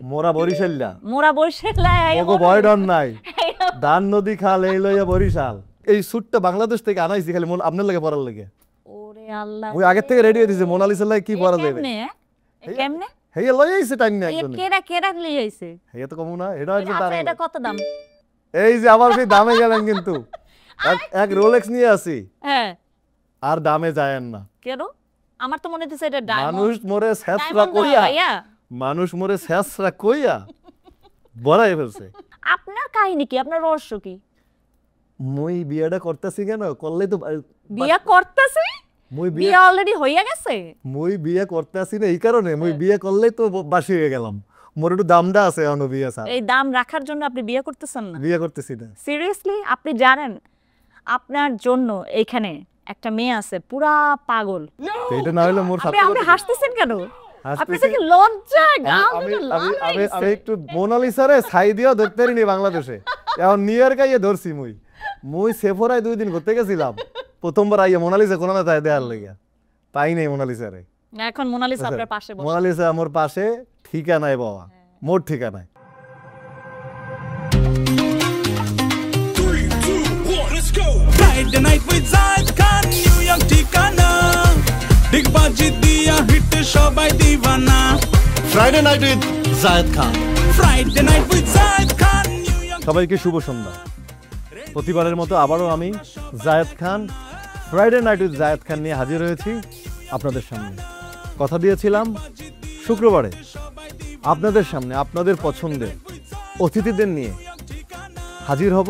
মোরা বরিশাল্লা মোরা বরিশাল্লা ওগো ভয় ডর নাই দান নদী খাল এই লইয়া বরিশাল এই সুটটা বাংলাদেশ থেকে আনাইছি খালি আপনার লাগে পড়ার লাগে ওরে আল্লাহ ওই আগে থেকে রেডি হইছে মোনালিসা লাগে কি পড়া যাবে কেমনে হেয়া লই আইছে টাইম না একদম কেডা লই আইছে হেয়া তো কম না এটা হচ্ছে তার এটা কত দাম এই যে আবার সেই দামে গেলেন কিন্তু এক রোলেক্স নিয়ে আসি হ্যাঁ আর দামে যায়ন না কেন আমার তো মনে হচ্ছে এটা ডায়মন্ড মানুষ মোরে সেসরা কইয়া মানুষ মোরে সেসরা কইয়া বড়াই ফেলছে আপনার কাহিনী কি আপনার রহস্য কি মই বিয়েটা করতেছি কেন করলেই তো বিয়ে করতেছি মই বিয়ে অলরেডি হইয়া গেছে মই বিয়ে করতেছি না এই কারণে মই বিয়ে করলেই তো বাসি হয়ে গেলাম মোর একটু দামটা আছে এখনো বিয়ে স্যার এই দাম রাখার জন্য আপনি বিয়ে করতেছেন না বিয়ে করতেছি না সিরিয়াসলি আপনি জানেন আপনার জন্য এখানে একটা মেয়ে আছে পুরা পাগল এটা না হলে মোর সাথে আপনি হাসতেছেন কেন আপনি কি লজ্জা আমি একটু মোনালিসারে ছাই দিও ধরতে পারিনি বাংলাদেশে এখন নিয়ার গাইয়ে ধরছি মুই সেফরায় 2 দিন ঘুরতে গেছিলাম প্রথমবার আইয়া মোনালিসা কোন না তাই দেয়ার লাগিয়া পাই নাই মোনালিসারে এখন মোনালিসা আপনার পাশে বসে মোনালিসা আমার পাশে ঠিকানায় বাবা মোর ঠিকানায় Friday night with Zayed Khan, New York ঠিকানা ডিগবাজি দিয়া হিট সবাই দিওয়ানা Friday night with Zayed Khan Friday night with Zayed Khan, New York সবাইকে শুভ সন্ধ্যা প্রতিবারের মতো আবারও আমি Zayed Khan Friday night with Zayed খান নিয়ে হাজির হয়েছি আপনাদের সামনে কথা দিয়েছিলাম শুক্রবারে আপনাদের সামনে আপনাদের পছন্দের অতিথিদের নিয়ে হাজির হব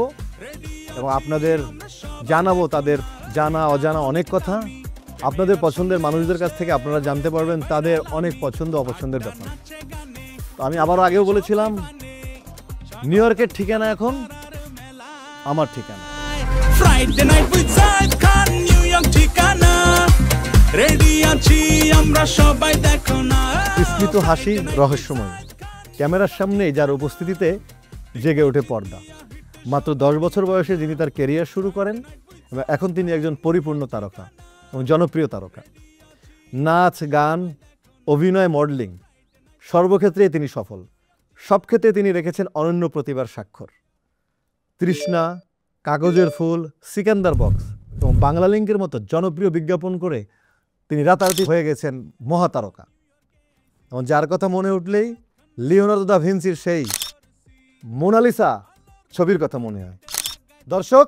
এবং আপনাদের জানাবো তাদের জানা অজানা অনেক কথা আপনাদের পছন্দের মানুষদের কাছ থেকে আপনারা জানতে পারবেন তাদের অনেক পছন্দ অপছন্দের ব্যাপার তো আমি আবারও আগেও বলেছিলাম নিউ ইয়র্কের ঠিকানা এখন আমার ঠিকানা Friday night with Zayed Khan, New York ঠিকানা রেডি আছি আমরা সবাই দেখো না স্মিত হাসি রহস্যময় ক্যামেরার সামনে যার উপস্থিতিতে জেগে ওঠে পর্দা মাত্র 10 বছর বয়সে যিনি তার ক্যারিয়ার শুরু করেন এবং এখন তিনি একজন পরিপূর্ণ তারকা এবং জনপ্রিয় তারকা নাচ গান অভিনয় মডেলিং সর্বক্ষেত্রেই তিনি সফল সব ক্ষেত্রে তিনি রেখেছেন অনন্য প্রতিভার স্বাক্ষর তৃষ্ণা কাগজের ফুল সিকান্দার বক্স এবং বাংলা লিঙ্কের মতো জনপ্রিয় বিজ্ঞাপন করে তিনি রাতারাতি হয়ে গেছেন মহাতারকা এবং যার কথা মনে উঠলেই লিওনার্দো দা ভিঞ্চির সেই মোনালিসা ছবির কথা মনে হয় দর্শক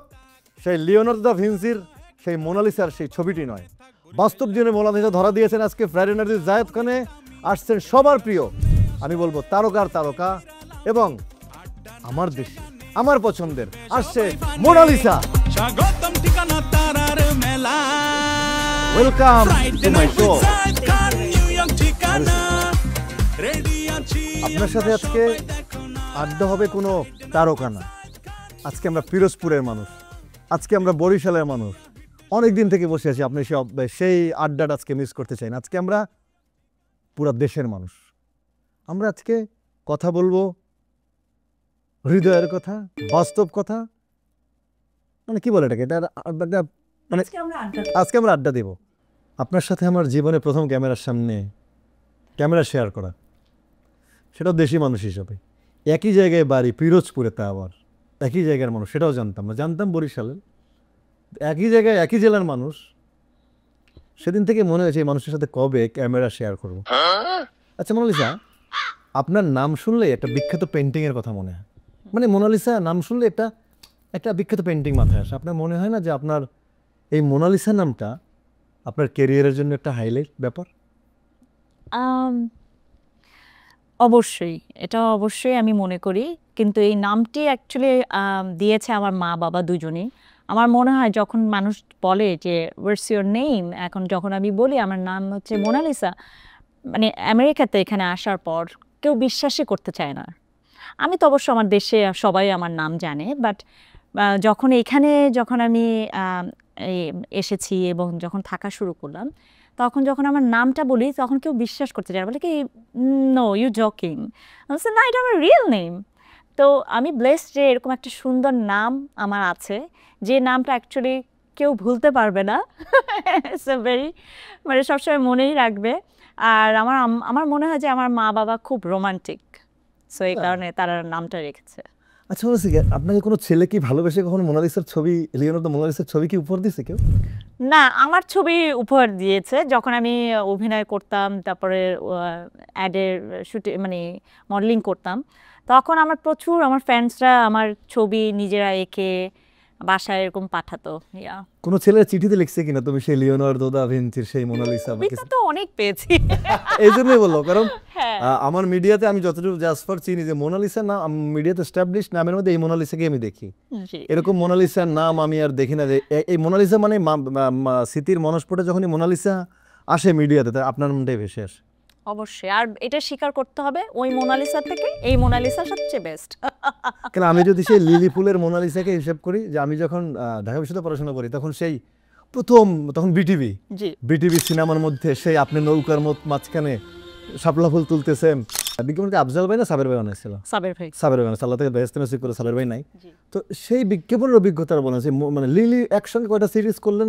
সেই লিওনার্দো দা ভিঞ্চির সেই মোনালিসার সেই ছবিটি নয় বাস্তব জীবনে মোনালিসা ধরা দিয়েছেন আজকে ফ্রাইডে নাইট উইথ জায়েদ খানে আসছেন সবার প্রিয় আমি বলবো তারকার তারকা এবং আমার দেশে আমার পছন্দের আসছে মোনালিসা স্বাগতম ঠিকানা তারার মেলা ওয়েলকাম টু মাই শো আপনার সাথে আজকে আড্ডা হবে কোনো তারকা না আজকে আমরা পিরোজপুরের মানুষ আজকে আমরা বরিশালের মানুষ অনেক দিন থেকে বসে আছি আপনি সেই আড্ডাটা আজকে মিস করতে চাই না আজকে আমরা পুরো দেশের মানুষ আমরা আজকে কথা বলবো হৃদয়ের কথা বাস্তব কথা মানে কি বলে এটাকে এটা মানে আজকে আমরা আড্ডা দেব আপনার সাথে আমার জীবনে প্রথম ক্যামেরার সামনে ক্যামেরা শেয়ার করা সেটাও দেশি মানুষ হিসাবে একই জায়গায় বাড়ি পিরোজপুরে তা আবার একই জায়গার মানুষ সেটাও জানতাম না জানতাম বরিশালের একই জায়গায় একই জেলার মানুষ সেদিন থেকে মনে হয়েছে এই মানুষের সাথে কবে ক্যামেরা শেয়ার করব আচ্ছা মোনালিসা আপনার নাম শুনলে একটা বিখ্যাত পেন্টিংয়ের কথা মনে হয় মানে মোনালিসা নাম শুনলে একটা বিখ্যাত পেন্টিং মাথায় আসে আপনার মনে হয় না যে আপনার এই মোনালিসা নামটা আপনার ক্যারিয়ারের জন্য একটা হাইলাইট ব্যাপার অবশ্যই এটা অবশ্যই আমি মনে করি কিন্তু এই নামটি অ্যাকচুয়ালি দিয়েছে আমার মা বাবা দুজনেই আমার মনে হয় যখন মানুষ বলে যে হোয়াটস ইউর নেম এখন যখন আমি বলি আমার নাম হচ্ছে মোনালিসা মানে আমেরিকাতে এখানে আসার পর কেউ বিশ্বাসই করতে চায় না আমি তো অবশ্য আমার দেশে সবাই আমার নাম জানে বাট যখন আমি এসেছি এবং যখন থাকা শুরু করলাম তখন যখন আমার নামটা বলি তখন কেউ বিশ্বাস করতে চায় না বলে কি নো ইউ জকিং না এটা আমার রিয়েল নেম তো আমি ব্লেসড যে এরকম একটা সুন্দর নাম আমার আছে যে নামটা অ্যাকচুয়ালি কেউ ভুলতে পারবে না ইটস আ ভেরি মানে সবসময় মনেই রাখবে আর আমার মনে হয় যে আমার মা বাবা খুব রোমান্টিক সো এই কারণে তারা নামটা রেখেছে। আচ্ছা বলছি আপনাকে কোনো ছেলে কি ভালোবেসে কখনো মোনালিসার ছবি, লিওনার্দো মোনালিসার ছবি কি উপহার দিয়েছে কেউ? না, আমার ছবি উপহার দিয়েছে যখন আমি অভিনয় করতাম, তারপরে অ্যাডের শুটে মানে মডেলিং করতাম, তখন আমার প্রচুর আমার ফ্রেন্ডসরা আমার ছবি নিজেরা এঁকে বাসায় এরকম পাঠাতো। কোনো ছেলের চিঠিতে লিখছে কিনা তুমি সেই লিওনার্দো দা ভিঞ্চির সেই মোনালিসা? এটা তো অনেক পেয়েছি। এই জন্যই বললো, কারণ হ্যাঁ। আমার মিডিয়াতে আমি যতটুকু জাস্ট ফর চিনি যে মোনালিসা না, মিডিয়াতে এস্টাবলিশ নামের মধ্যে এই মোনালিসাকে আমি দেখি। জি। এরকম মোনালিসার নাম আমি আর দেখি না যে এই মোনালিসা মানে স্মৃতির মনস্ফোটে যখনই মোনালিসা আসে মিডিয়াতে, তাই আপনার মনটাই ভেসে আসে। অবশ্যই, আর এটা স্বীকার করতে হবে ওই মোনালিসা থেকে এই মোনালিসা সবচেয়ে বেস্ট। কেন আমি যদি সেই লিলি ফুলের মোনালিসাকে হিসাব করি, যে আমি যখন ঢাকা বিশ্ববিদ্যালয়ে পড়াশোনা করি তখন সেই প্রথম, তখন বিটিভি জি। বিটিভি সিনেমার মধ্যে সেই আপনি নৌকার মাঝখানে শাপলা ফুল তুলতেছেন, বিজ্ঞাপনকে আফজাল ভাই না সাবের ভাই বানাইছিল? সাবের ভাই। সাবের ভাই, সাল্লাহ থেকে বেহেস্তে নসিব করে সাবের ভাই নাই। জি। তো সেই বিজ্ঞাপনের অভিজ্ঞতা বলেন, মানে লিলি একসঙ্গে কয়টা সিরিজ করলেন?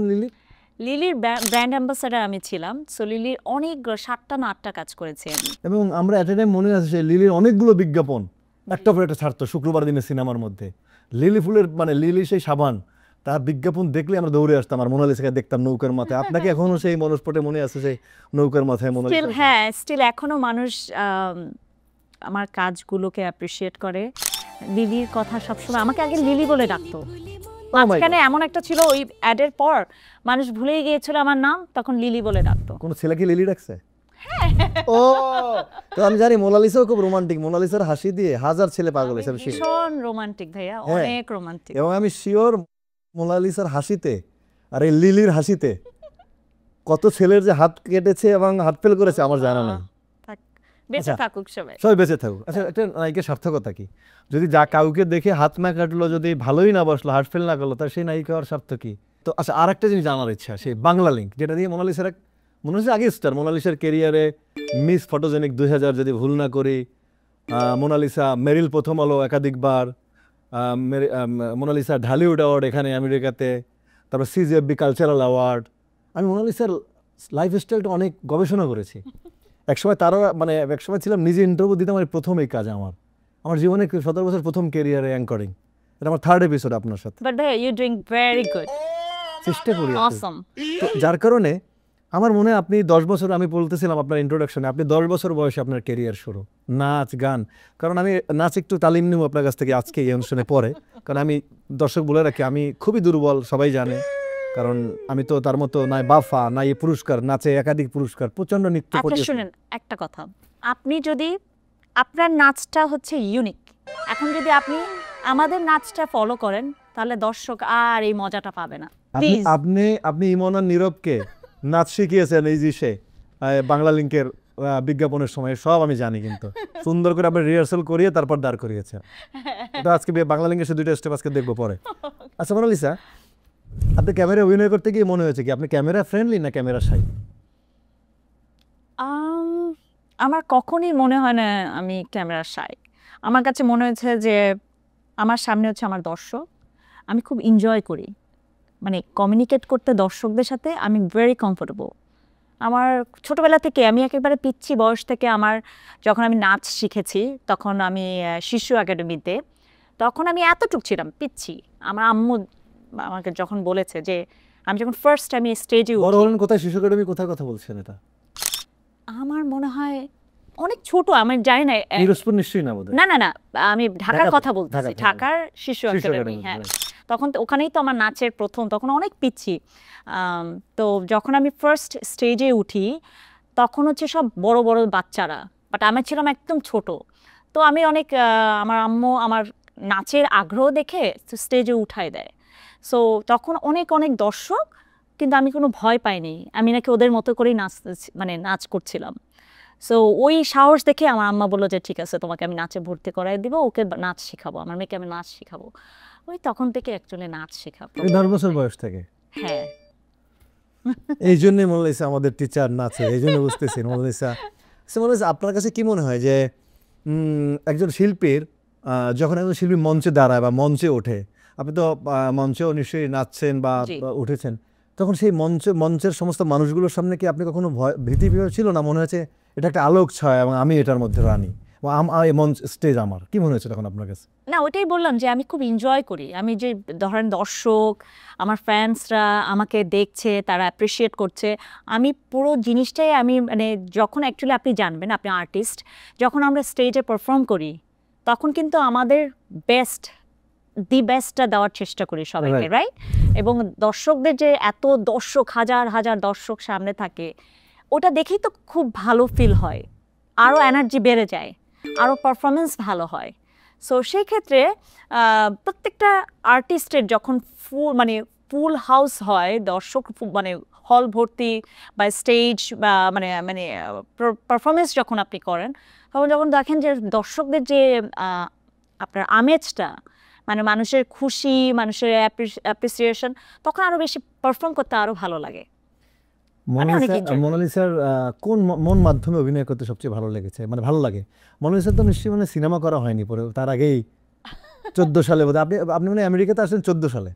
লিলির ব্র্যান্ড অ্যাম্বাসাডার আমি ছিলাম। সো লিলির অনেক 7টা না 8টা কাজ করেছি আমি। এবং আমরা এট এ টাইম মনে আছে সেই লিলির অনেকগুলো বিজ্ঞাপন একটা পর একটা ছাড়তো শুক্রবার দিনে সিনেমার মধ্যে। লিলি ফুলের মানে লিলি সেই সাবান, তার বিজ্ঞাপন দেখলে আমরা দৌড়ে আসতাম আর মোনালিসাকে দেখতাম নৌকার মাথায়। আপনাকে এখনো সেই মনস্পটে মনে আছে সেই নৌকার মাথায় মোনালিসা? হ্যাঁ, স্টিল এখনো মানুষ আমার কাজগুলোকে অ্যাপ্রিসিয়েট করে। লিলির কথা সবসময় আমাকে আগে লিলি বলে ডাকতো। মাঝখানে এমন একটা ছিল ওই অ্যাডের পর মানুষ ভুলেই গিয়েছিল আমার নাম, তখন লিলি বলে ডাকতো। কোন ছেলেকে লিলি ডাকছে? ও তো আমি জানি মোনালিসাও খুব রোমান্টিক, মোনালিসার হাসি দিয়ে হাজার ছেলে পাগল হয়েছে। ভীষণ রোমান্টিক ভাইয়া, অনেক রোমান্টিক। এবং আমি শিওর মোনালিসার হাসিতে আর এই লিলির হাসিতে কত ছেলের যে হাত কেটেছে এবং হাত ফেল করেছে আমার জানা নেই। বেঁচে থাকুক সবাই, সবাই বেঁচে থাকুক। আচ্ছা, একটা নায়িকার সার্থকতা কি? যদি যা কাউকে দেখে হাত না কাটলো, যদি ভালোই না বসলো, হার্ট ফেল না করলো, তার সেই নায়িকা হওয়ার স্বার্থ কি? তো আচ্ছা, আর একটা জিনিস জানার ইচ্ছা, সেই বাংলা লিঙ্ক যেটা দিয়ে মোনালিসার আগে স্টার, মোনালিসার কেরিয়ারে মিস ফটোজেনিক 2000 যদি ভুল না করি, মোনালিসা মেরিল প্রথম আলো একাধিকবার, মোনালিসা ঢালিউড অ্যাওয়ার্ড এখানে আমেরিকাতে, তারপর CJFB কালচারাল অ্যাওয়ার্ড। আমি মোনালিসার লাইফস্টাইলটা অনেক গবেষণা করেছি। একসময় তারও মানে একসময় ছিলাম নিজে ইন্টারভিউ দিতাম, আমার প্রথম এই কাজ আমার জীবনে 17 বছর প্রথম কেরিয়ারে অ্যাঙ্করিং। এটা আমার 3rd এপিসোড আপনার সাথে। বাট ভাই ইউ ডুইং ভেরি গুড, চেষ্টা করি। অসম। তো যার কারণে আমার মনে হয় আপনি 10 বছর, আমি বলতেছিলাম আপনার ইন্ট্রোডাকশনে, আপনি 10 বছর বয়সে আপনার কেরিয়ার শুরু, নাচ গান। কারণ আমি নাচ একটু তালিম নেব আপনার কাছ থেকে আজকে এই অনুষ্ঠানে পরে, কারণ আমি দর্শক বলে রাখি আমি খুবই দুর্বল, সবাই জানে। কারণ আমি তো তার মতো নাই বাফা, নাই পুরস্কার, নাচে একাধিক পুরস্কার, প্রচন্ড নৃত্য। আপনি শুনেন একটা কথা, আপনি যদি আপনার নাচটা হচ্ছে ইউনিক, এখন যদি আপনি আমাদের নাচটা ফলো করেন তাহলে দর্শক আর এই মজাটা পাবে না। আপনি ইমন আর নীরবকে নাচ শিখিয়েছেন এই যে সে বাংলা লিঙ্কের বিজ্ঞাপনের সময়, সব আমি জানি, কিন্তু সুন্দর করে আপনি রিহার্সাল করিয়ে তারপর দাঁড় করিয়েছে। এটা আজকে বাংলা লিঙ্কের সে 2টা স্টেপ আজকে দেখবো পরে। আচ্ছা মোনালিসা, আপনি ক্যামেরায় অভিনয় করতে গিয়ে মনে হয়েছে কি আপনি ক্যামেরা ফ্রেন্ডলি না ক্যামেরা শাই? আমার কখনই মনে হয় না আমি ক্যামেরা শাই। আমার কাছে মনে হয়েছে যে আমার সামনে হচ্ছে আমার দর্শক, আমি খুব এনজয় করি মানে কমিউনিকেট করতে দর্শকদের সাথে, আমি ভেরি কমফোর্টেবল। আমার ছোটোবেলা থেকে, আমি একেবারে পিচ্ছি বয়স থেকে, আমার যখন আমি নাচ শিখেছি তখন আমি শিশু একাডেমিতে, তখন আমি এতটুকু ছিলাম পিচ্ছি। আমার আম্মু আমাকে যখন বলেছে যে আমি যখন ফার্স্ট আমি স্টেজে কোথায় শিশু একাডেমি, কোথায় কথা বলছেন এটা? আমার মনে হয় অনেক ছোট, আমি জানি না, পিরোজপুর নিশ্চয়ই না বোধহয়। না না না, আমি ঢাকার কথা বলতেছি, ঢাকার শিশু একাডেমি। হ্যাঁ, তখন ওখানেই তো আমার নাচের প্রথম, তখন অনেক পিচ্ছি। তো যখন আমি ফার্স্ট স্টেজে উঠি তখন হচ্ছে সব বড় বড় বাচ্চারা, বাট আমি ছিলাম একদম ছোট। তো আমি অনেক আমার আম্মু আমার নাচের আগ্রহ দেখে স্টেজে উঠায় দেয়। সো তখন অনেক অনেক দর্শক, কিন্তু আমি কোনো ভয় পাইনি, আমি নাকি ওদের মতো করেই নাচ করছিলাম। সো ওই সাহস দেখে আমার আম্মা বললো যে ঠিক আছে, তোমাকে আমি নাচে ভর্তি করাই দিব, ওকে নাচ শেখাবো, আমার মেয়েকে আমি নাচ শেখাবো। ওই তখন থেকে অ্যাকচুয়ালি নাচ শেখাবো, 10 বছর বয়স থেকে। হ্যাঁ, এই জন্যই মোনালিসা আমাদের টিচার নাচে, এই জন্য বুঝতেছি মোনালিসা। মোনালিসা, আপনার কাছে কি মনে হয় যে একজন শিল্পীর যখন একজন শিল্পী মঞ্চে দাঁড়ায় বা মঞ্চে ওঠে, আপনি তো মঞ্চেও নিশ্চয়ই নাচছেন বা উঠেছেন, তখন সেই মঞ্চের সমস্ত মানুষগুলোর সামনে কি আপনি কখনো ভীতি ছিল না? মনে হয়েছে এটা একটা আলোক ছয় এবং আমি এটার মধ্যে রানী, মঞ্চ স্টেজ আমার, কি মনে হচ্ছে তখন আপনার কাছে? না, ওটাই বললাম যে আমি খুব এনজয় করি। আমি যে ধরেন দর্শক, আমার ফ্যান্সরা আমাকে দেখছে, তারা অ্যাপ্রিসিয়েট করছে, আমি পুরো জিনিসটাই আমি মানে যখন অ্যাকচুয়ালি আপনি জানবেন আপনি আর্টিস্ট, যখন আমরা স্টেজে পারফর্ম করি তখন কিন্তু আমাদের বেস্টটা দেওয়ার চেষ্টা করি সবাইকে, রাইট? এবং দর্শকদের যে এত দর্শক, হাজার হাজার দর্শক সামনে থাকে, ওটা দেখেই তো খুব ভালো ফিল হয়, আরও এনার্জি বেড়ে যায়, আরও পারফরমেন্স ভালো হয়। সো সেই ক্ষেত্রে প্রত্যেকটা আর্টিস্টের যখন ফুল হাউস হয়, দর্শক মানে হল ভর্তি বা স্টেজ বা মানে মানে পারফরমেন্স যখন আপনি করেন, তখন যখন দেখেন যে দর্শকদের যে আপনার আমেজটা, মানে মানুষের খুশি, মানুষের অ্যাপ্রিসিয়েশন, তখন আরও বেশি পারফর্ম করতে আরও ভালো লাগে। মোনালিসার কোন মাধ্যমে অভিনয় করতে সবচেয়ে ভালো লেগেছে, মানে ভালো লাগে? মোনালিসার তো নিশ্চয়ই মানে সিনেমা করা হয়নি পরে, তার আগেই 14 সালে বোধহয় আপনি মানে আমেরিকাতে আসলেন 14 সালে,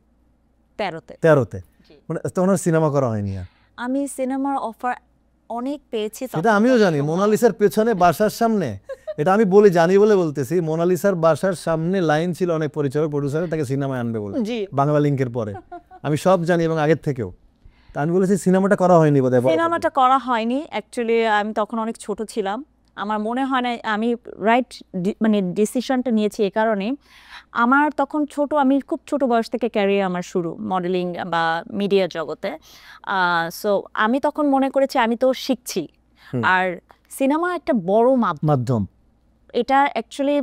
13তে, মানে ওনার সিনেমা করা হয়নি। আর আমি সিনেমার অফার অনেক পেয়েছি, সেটা আমিও জানি। মোনালিসার পেছনে বাসার সামনে, এটা আমি বলি জানি বলে বলতেছি, মোনালিসার বাসার সামনে লাইন ছিল অনেক পরিচালক প্রডিউসার তাকে সিনেমায় আনবে বলে, বাংলা লিঙ্কের পরে। আমি সব জানি এবং আগের থেকেও। তা আমি বলেছি সিনেমাটা করা হয়নি বোধহয়। সিনেমাটা করা হয়নি অ্যাকচুয়ালি, আমি তখন অনেক ছোট ছিলাম। আমার মনে হয় না আমি রাইট মানে ডিসিশনটা নিয়েছি এ কারণে, আমার তখন আমি খুব ছোট বয়স থেকে ক্যারিয়ার আমার শুরু মডেলিং বা মিডিয়া জগতে। সো আমি তখন মনে করেছি আমি তো শিখছি, আর সিনেমা একটা বড় মাধ্যম। এটা অ্যাকচুয়ালি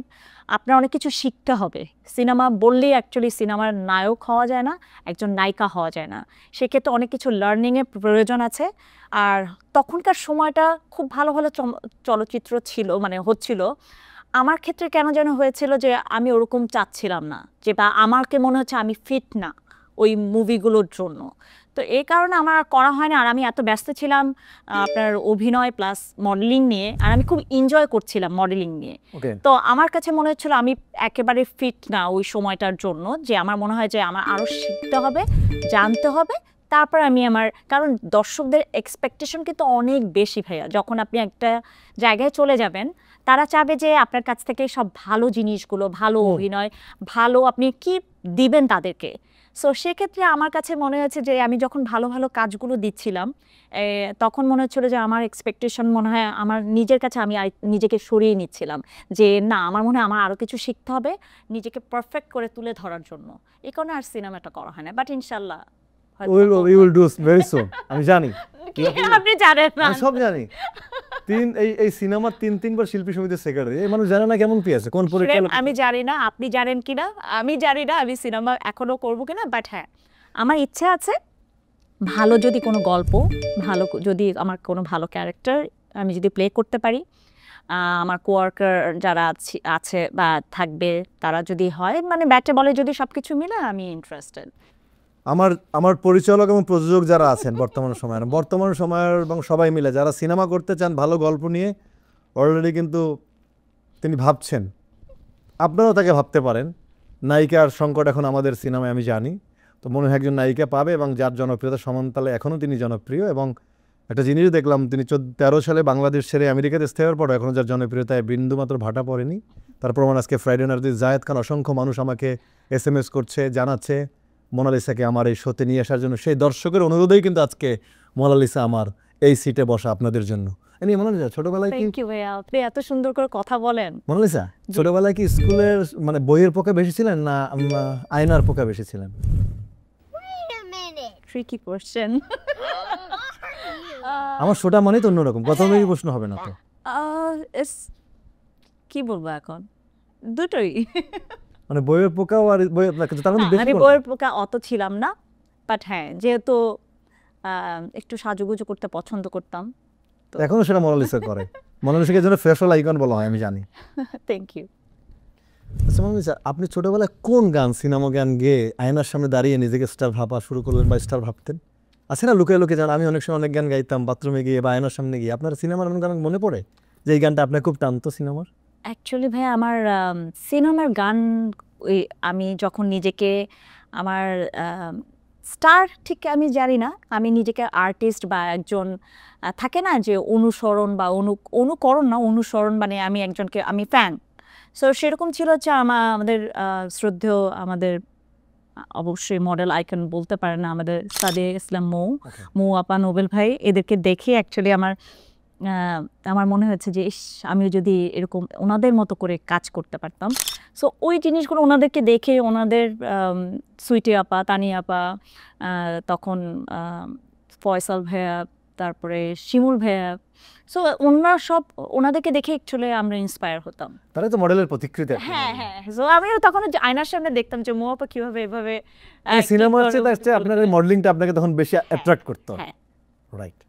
আপনার অনেক কিছু শিখতে হবে। সিনেমা বললেই অ্যাকচুয়ালি সিনেমার নায়ক হওয়া যায় না, একজন নায়িকা হওয়া যায় না, সেক্ষেত্রে অনেক কিছু লার্নিংয়ের প্রয়োজন আছে। আর তখনকার সময়টা খুব ভালো ভালো চলচ্চিত্র ছিল, মানে হচ্ছিল। আমার ক্ষেত্রে কেন যেন হয়েছিল যে আমি ওরকম চাচ্ছিলাম না, যে বা আমাকে মনে হচ্ছে আমি ফিট না ওই মুভিগুলোর জন্য। তো এই কারণে আমার করা হয় না। আর আমি এত ব্যস্ত ছিলাম আপনার অভিনয় প্লাস মডেলিং নিয়ে, আর আমি খুব এনজয় করছিলাম মডেলিং নিয়ে। তো আমার কাছে মনে হচ্ছিল আমি একেবারে ফিট না ওই সময়টার জন্য, যে আমার মনে হয় যে আমার আরও শিখতে হবে, জানতে হবে, তারপর আমি কারণ দর্শকদের এক্সপেকটেশন কিন্তু অনেক বেশি ভাইয়া। যখন আপনি একটা জায়গায় চলে যাবেন, তারা চাবে যে আপনার কাছ থেকে সব ভালো জিনিসগুলো, ভালো অভিনয়, ভালো আপনি কি দিবেন তাদেরকে। সো সেক্ষেত্রে আমার কাছে মনে হয়েছে যে আমি যখন ভালো ভালো কাজগুলো দিচ্ছিলাম, তখন মনে হচ্ছিল যে আমার এক্সপেকটেশন মনে হয় আমার নিজের কাছে আমি নিজেকে সরিয়ে নিচ্ছিলাম, যে না, আমার মনে হয় আমার আরও কিছু শিখতে হবে নিজেকে পারফেক্ট করে তুলে ধরার জন্য। এই কারণে আর সিনেমাটা করা হয় না, বাট ইনশাল্লাহ we will do very soon. আমি জানি আপনি জানেন না, আমি সব জানি। এই সিনেমার 3বার শিল্পী সমিতির সেক্রেটারি, এই মানুষ জানে না কেমন পেয়েছে কোন পরিচালক। আমি জানি না আপনি জানেন কিনা, আমি জানি না আমি সিনেমা এখনো করবো কিনা, বাট হ্যাঁ আমার ইচ্ছে আছে ভালো যদি কোনো গল্প, ভালো যদি আমার কোনো ভালো ক্যারেক্টার আমি যদি প্লে করতে পারি, আমার কোয়ার্কার যারা আছে বা থাকবে তারা যদি হয়, মানে ব্যাটে বলে যদি সব কিছু মিলে, আমি ইন্টারেস্টেড। আমার পরিচালক এবং প্রযোজক যারা আছেন বর্তমান সময়ের এবং সবাই মিলে যারা সিনেমা করতে চান ভালো গল্প নিয়ে, অলরেডি কিন্তু তিনি ভাবছেন, আপনারাও তাকে ভাবতে পারেন। নায়িকার সংকট এখন আমাদের সিনেমায় আমি জানি, তো মনে হয় একজন নায়িকা পাবে, এবং যার জনপ্রিয়তা সমানতালে এখনও তিনি জনপ্রিয়। এবং একটা জিনিস দেখলাম, তিনি 13 সালে বাংলাদেশ ছেড়ে আমেরিকাতে স্থায়ী হওয়ার পর এখনও যার জনপ্রিয়তায় বিন্দুমাত্র ভাটা পড়েনি। তার প্রমাণ আজকে ফ্রাইডে নাইট উইথ জায়েদ খান, অসংখ্য মানুষ আমাকে SMS করছে, জানাচ্ছে মোনালিসাকে আমার এই শোতে নিয়ে আসার জন্য। সেই দর্শকের অনুরোধেই কিন্তু আজকে মোনালিসা আমার এই সিটে বসা আপনাদের জন্য। এমনি মোনালিসা, ছোটবেলায় কি আপনি এত সুন্দর করে কথা বলেন। মোনালিসা, ছোটবেলায় কি স্কুলের মানে বইয়ের পোকা বেশি ছিলেন না আয়নার পোকা বেশি ছিলেন? Tricky question. আমার শোটা মানে তো অন্যরকম, কথা বলে প্রশ্ন হবে না তো। কি বলবো এখন, দুটোই। মানে বইয়ের পোকাও আর আমি বইয়ের পোকা অত ছিলাম না, বাট হ্যাঁ যেহেতু একটু সাজুগুজু করতে পছন্দ করতাম, এখনো সেটা মোনালিসা করে। মোনালিসাকে জন্য ফ্যাশন আইকন বলা হয়, আমি জানি। Thank you. আচ্ছা মোনালিসা, আপনি ছোটবেলায় কোন গান, সিনেমা গান গেয়ে আয়নার সামনে দাঁড়িয়ে নিজেকে স্টার ভাবা শুরু করলেন বা স্টার ভাবতেন? আছে না লুকিয়ে লুকিয়ে, জান আমি অনেক সময় অনেক গান গাইতাম বাথরুমে গিয়ে বা আয়নার সামনে গিয়ে। আপনার সিনেমার এমন গান মনে পড়ে যে এই গানটা আপনার খুব টানতো সিনেমার? অ্যাকচুয়ালি ভাই আমার সিনেমার গান, আমি যখন নিজেকে আমার স্টার ঠিক আমি জানি না, আমি নিজেকে আর্টিস্ট বা একজন থাকে না যে অনুসরণ বা অনুকরণ না, অনুসরণ মানে আমি একজনকে আমি ফ্যান। সো সেরকম ছিল হচ্ছে আমাদের শ্রদ্ধেয় আমাদের অবশ্যই মডেল আইকন বলতে পারে না, আমাদের সাদিয়া ইসলাম মৌ আপা, নোবেল ভাই, এদেরকে দেখে অ্যাকচুয়ালি আমার মনে হয়েছে যে ইস, আমিও যদি এরকম ওনাদের মতো করে কাজ করতে পারতাম। সো ওই জিনিসগুলো ওনাদেরকে দেখে, ওনাদের সুইটি আপা, তানিয়া আপা, তখন ফয়সাল ভাইয়া, তারপরে শিমুল ভাইয়া, সো ওনারা সব, ওনাদেরকে দেখে অ্যাকচুয়ালি আমরা ইন্সপায়ার হতাম। তারা তো মডেলের প্রতিকৃতি। হ্যাঁ হ্যাঁ, সো আমিও তখন আয়নার সামনে দেখতাম যে মৌ আপা কিভাবে এভাবে সিনেমার চেয়ে আপনার মডেলিংটা আপনাকে তখন বেশি অ্যাট্রাক্ট করতো। হ্যাঁ রাইট।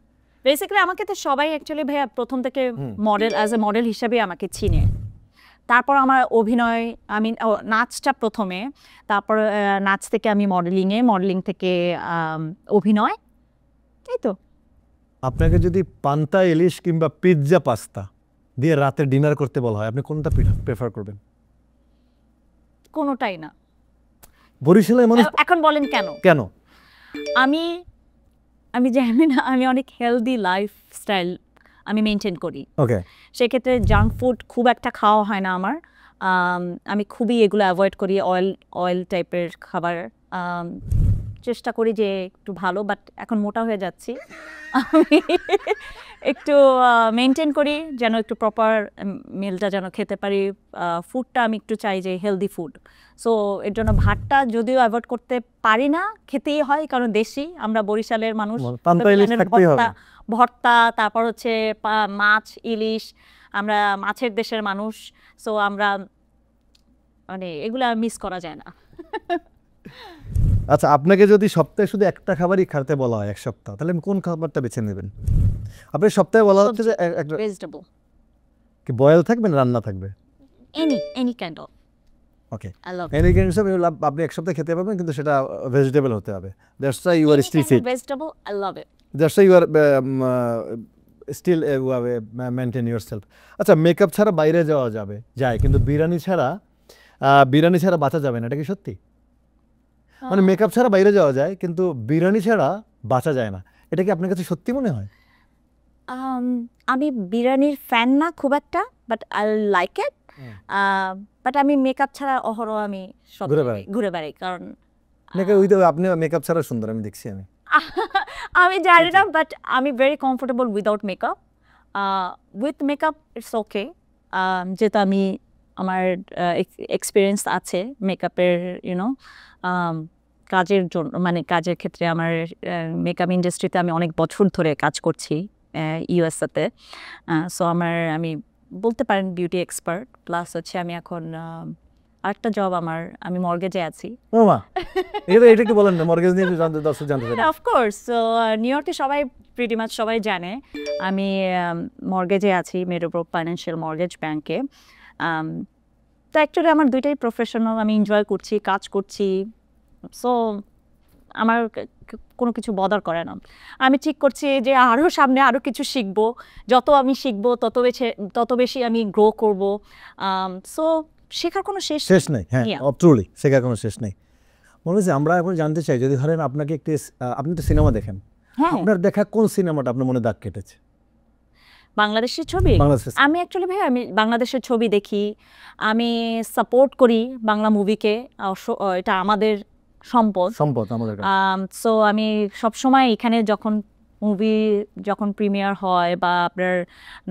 বেসিক্যালি আমাকে তো সবাই অ্যাকচুয়ালি ভাইয়া প্রথম থেকে মডেল, অ্যাজ এ মডেল হিসাবে আমাকে চিনে। তারপর আমার অভিনয়, আমি নাচটা প্রথমে, তারপর নাচ থেকে আমি মডেলিংয়ে, মডেলিং থেকে অভিনয়, এই তো। আপনাকে যদি পান্তা ইলিশ কিংবা পিৎজা পাস্তা দিয়ে রাতে ডিনার করতে বলা হয়, আপনি কোনটা প্রেফার করবেন? কোনোটাই না। বরিশালের মানুষ এখন বলেন কেন? কেন? আমি জানি না, আমি অনেক হেলদি লাইফস্টাইল আমি মেনটেন করি। ওকে। সেক্ষেত্রে জাঙ্ক ফুড খুব একটা খাওয়া হয় না আমার। আমি খুবই এগুলো অ্যাভয়েড করি, অয়েল টাইপের খাবার চেষ্টা করি যে একটু ভালো, বাট এখন মোটা হয়ে যাচ্ছি। আমি একটু মেনটেন করি যেন একটু প্রপার মিলটা যেন খেতে পারি। ফুডটা আমি একটু চাই যে হেলদি ফুড। সো এর জন্য ভাতটা যদিও অ্যাভয়েড করতে পারি না, খেতেই হয়, কারণ দেশি, আমরা বরিশালের মানুষ। পান্তা ইলিশ থাকতেই হবে। ভর্তা, তারপর হচ্ছে মাছ, ইলিশ, আমরা মাছের দেশের মানুষ। সো আমরা মানে এগুলা মিস করা যায় না। আচ্ছা, আপনাকে যদি সপ্তাহে শুধু একটা খাবারই খেতে বলা হয় এক সপ্তাহ, তাহলে কোন খাবারটা বেছে নেবেন? আপনি সপ্তাহে বলা হচ্ছে যে একটা ভেজিটেবল, কি বয়েল থাকবে না রান্না থাকবে? Any kind of. Okay, I love any kind of, আপনি এক সপ্তাহে খেতে পারবেন, কিন্তু সেটা ভেজিটেবল হতে হবে। That's why you are still fit. Vegetable, I love it. That's why you are still maintain yourself. আচ্ছা, মেকআপ ছাড়া বাইরে যাওয়া যায়, কিন্তু বিরিয়ানি ছাড়া বাঁচা যাবে না, এটা কি সত্যি? মানে মেকআপ ছাড়া বাইরে যাওয়া যায়, কিন্তু বিরিয়ানি ছাড়া বাঁচা যায় না, এটা কি আপনার কাছে সত্যি মনে হয়? আমি বিরিয়ানির ফ্যান না খুব একটা, but I like it. But আমি মেকআপ ছাড়া অহরহ আমি সব ঘুরে বেড়াই, কারণ আপনি মেকআপ ছাড়া সুন্দর, আমি দেখছি। আমি জানি না, বাট আমি very comfortable without makeup. With makeup it's okay, যেহেতু আমার এক্সপিরিয়েন্স আছে মেকআপের, কাজের জন্য, মানে কাজের ক্ষেত্রে আমার মেকআপ ইন্ডাস্ট্রিতে আমি অনেক বছর ধরে কাজ করছি ইউএসএতে। সো আমি বলতে পারেন বিউটি এক্সপার্ট। প্লাস হচ্ছে আমি এখন আরেকটা জব, আমি মর্গেজে আছি। এটা একটু বলেন না, মর্গেজ নিয়ে দর্শক জানতে চাই। অফকোর্স, সো নিউ ইয়র্কে সবাই প্রিটি মাচ সবাই জানে আমি মর্গেজে আছি, মেডোব্রোক ফাইন্যান্সিয়াল মর্গেজ ব্যাংকে। তো অ্যাকচুয়ালি আমার দুইটাই প্রফেশনাল, আমি এনজয় করছি, কাজ করছি। সো আমার কোনো কিছু বদার করে না। আমি ঠিক করছি যে আরও সামনে আরও কিছু শিখবো, যত আমি শিখবো তত বেশি আমি গ্রো করবো। সো শেখার কোনো শেষ নেই। হ্যাঁ, ট্রুলি শেখার কোনো শেষ নেই। মনে হচ্ছে আমরা এখন জানতে চাই, যদি ধরেন আপনাকে আপনি তো সিনেমা দেখেন, আপনার দেখা কোন সিনেমাটা আপনার মনে দাগ কেটেছে? বাংলাদেশের ছবি। আমি অ্যাকচুয়ালি ভাই আমি বাংলাদেশের ছবি দেখি, আমি সাপোর্ট করি বাংলা মুভিকে, এটা আমাদের সম্পদ আমাদের। সো আমি সবসময় এখানে যখন প্রিমিয়ার হয় বা আপনার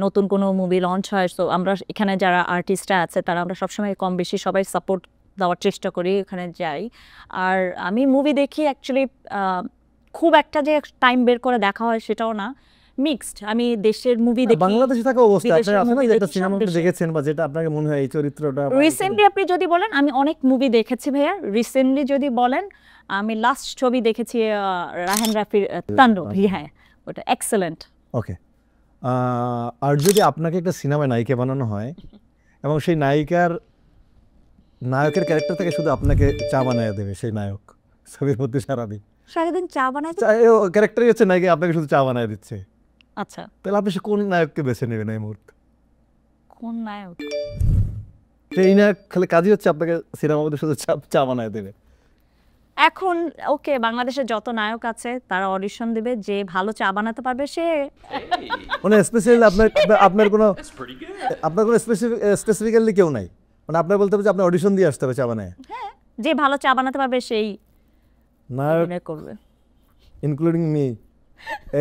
নতুন কোনো মুভি লঞ্চ হয়, তো আমরা এখানে যারা আর্টিস্টরা আছে তারা আমরা সবসময় কম বেশি সবাই সাপোর্ট দেওয়ার চেষ্টা করি, ওখানে যাই। আর আমি মুভি দেখি অ্যাকচুয়ালি খুব একটা যে টাইম বের করে দেখা হয় সেটাও না, মিক্সড। আমি দেশের মুভি দেখি, বাংলাদেশে থাকা অবস্থা আপনারা আছে না, যেটা সিনেমা দেখেছেন বা যেটা আপনাকে মনে হয় এই চরিত্রটা। রিসেন্টলি আপনি যদি বলেন, আমি অনেক মুভি দেখেছি ভাইয়া। রিসেন্টলি যদি বলেন, আমি লাস্ট ছবি দেখেছি রাহান রাফির তাণ্ডব। হ্যাঁ, ওটা এক্সেলেন্ট। ওকে। আর যদি আপনাকে একটা সিনেমায় নায়িকা বানানো হয় এবং সেই নায়কের ক্যারেক্টার থেকে শুধু আপনাকে চা বানায় দেবে সেই নায়ক ছবির মধ্যে সারাদিন চা বানায়, ক্যারেক্টারই হচ্ছে নায়িকা, আপনাকে শুধু চা বানায় দিচ্ছে, আচ্ছা তাহলে আপনি কোন নায়ককে বেছে নেবেন এই মুহূর্তে? কোন নায়ক? সেই নায়ক খালি কাজই হচ্ছে আপনাকে সিনেমার মধ্যে শুধু চা বানায় দেবে। এখন ওকে, বাংলাদেশের যত নায়ক আছে তারা অডিশন দিবে, যে ভালো চা বানাতে পারবে সে। মানে স্পেশালি আপনার কোনো স্পেসিফিক্যালি কেউ নাই, মানে আপনার বলতে হবে যে আপনার অডিশন দিয়ে আসতে হবে চা বানায়? হ্যাঁ, যে ভালো চা বানাতে পারবে সেই নায়ক করবে, including me,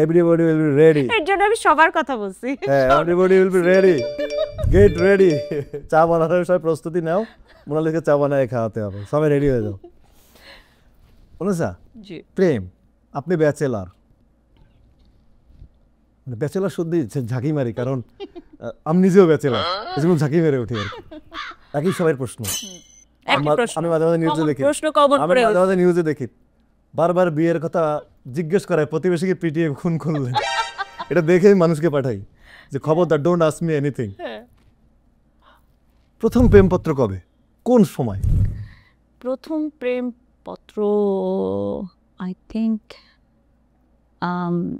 everybody will be ready. এর জন্য আমি সবার কথা বলছি। হ্যাঁ, everybody will be ready, get ready. চা বানানোর সব প্রস্তুতি নাও, মোনালিকে চা বানায় খাওয়াতে হবে, সবাই রেডি হয়ে যাও। অনুষা, জি, প্রেম, আপনি ব্যাচেলার, মানে ব্যাচেলার শুদ্ধ ঝাঁকি মারি, কারণ আমি নিজেও ব্যাচেলার, এজন্য ঝাঁকি মেরে উঠি আর কি। একই সবার প্রশ্ন, একই প্রশ্ন, আমি মাঝে মাঝে নিউজে দেখি, প্রশ্ন কমন আমি করে মাঝে মাঝে নিউজে দেখি বারবার বিয়ের কথা জিজ্ঞেস করায়, প্রতিবেশীকে পিটিয়ে খুন করলেন, এটা দেখেই মানুষকে পাঠাই যে খবরদার, ডোন্ট আস্ক মি এনিথিং। প্রথম প্রেমপত্র কবে, কোন সময়? প্রথম প্রেম পত্র আই থিঙ্ক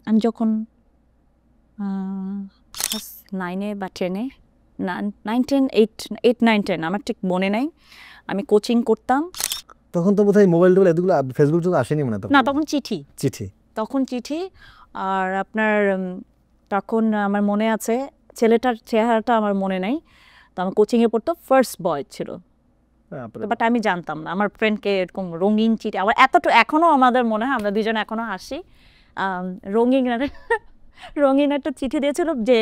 আমি যখন ক্লাস 9-এ বা 10-এ, 8, 9, 10, আমার ঠিক মনে নাই। আমি কোচিং করতাম তখন তো বোধহয় মোবাইল টোবাইল এগুলো, ফেসবুক তো আসেনি মনে হয় না, তখন চিঠি, চিঠি। তখন চিঠি। আর আপনার তখন আমার মনে আছে ছেলেটার চেহারাটা আমার মনে নাই, তো আমার কোচিংয়ে পড়তো, ফার্স্ট বয় ছিল, বাট আমি জানতাম না। আমার ফ্রেন্ডকে এরকম রঙিন চিঠি, আবার এতটুকু এখনও আমাদের মনে হয়, আমরা দুজন এখনও হাসি, রঙিন একটা চিঠি দিয়েছিল, যে